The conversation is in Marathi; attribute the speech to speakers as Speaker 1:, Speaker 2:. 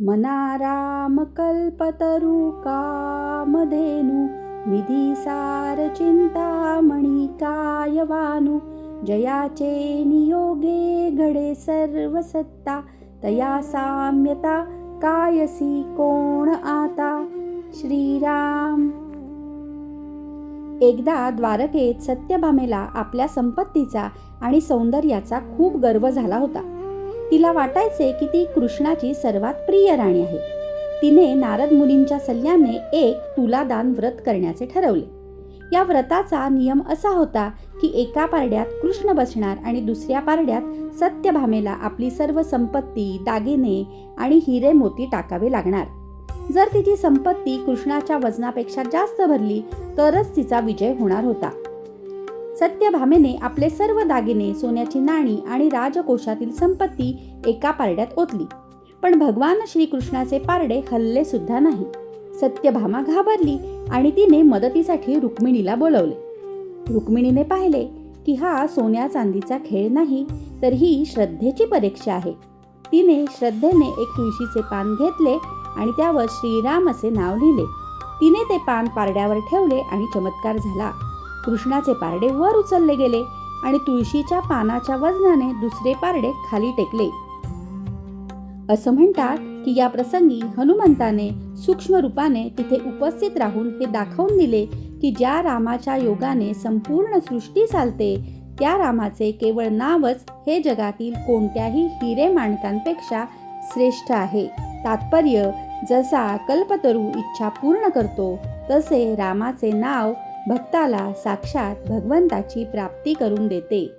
Speaker 1: मना राम कल्पतरू कामधेनु निधी सार चिंतामणी कायवानु जयाचे नियोगे घडे सर्व सत्ता तया साम्यता कायसी कोण आता. श्रीराम. एकदा द्वारकेत सत्यभामेला आपल्या संपत्तीचा आणि सौंदर्याचा खूप गर्व झाला होता. तिला वाटायचे की ती कृष्णाची सर्वात प्रिय राणी आहे. तिने नारद मुनींच्या सल्ल्याने एक तुलादान व्रत करण्याचे ठरवले. या व्रताचा नियम असा होता की एका पारड्यात कृष्ण बसणार आणि दुसऱ्या पारड्यात सत्यभामेला आपली सर्व संपत्ती, दागिने आणि हिरे मोती टाकावे लागणार. जर तिची संपत्ती कृष्णाच्या वजनापेक्षा जास्त भरली तरच तिचा विजय होणार होता. सत्यभामेने आपले सर्व दागिने, सोन्याची नाणी आणि राजकोषातील संपत्ती एका पारड्यात ओतली. पण भगवान श्रीकृष्णाचे पारडे हलले सुद्धा नाही. सत्यभामा घाबरली आणि तिने मदतीसाठी रुक्मिणीला बोलवले. रुक्मिणीने पाहिले की हा सोन्या चांदीचा खेळ नाही, तर ही श्रद्धेची परीक्षा आहे. तिने श्रद्धेने एक तुळशीचे पान घेतले आणि त्यावर श्रीराम असे नाव लिहिले. तिने ते पान पारड्यावर ठेवले आणि चमत्कार झाला. कृष्णाचे पारडे वर उचलले गेले आणि तुळशीच्या पानाच्या वजनाने दुसरे पारडे खाली टेकले. असं म्हणतात की या प्रसंगी हनुमंताने सूक्ष्म रूपाने तिथे उपस्थित राहून हे दाखवून दिले की ज्या रामाच्या योगाने संपूर्ण सृष्टी चालते त्या रामाचे केवळ नावच हे जगातील कोणत्याही हिरे माणकांपेक्षा श्रेष्ठ आहे. तात्पर्य, जसा कल्पतरू इच्छा पूर्ण करतो तसे रामाचे नाव भक्ताला साक्षात भगवंताची प्राप्ती करून देते.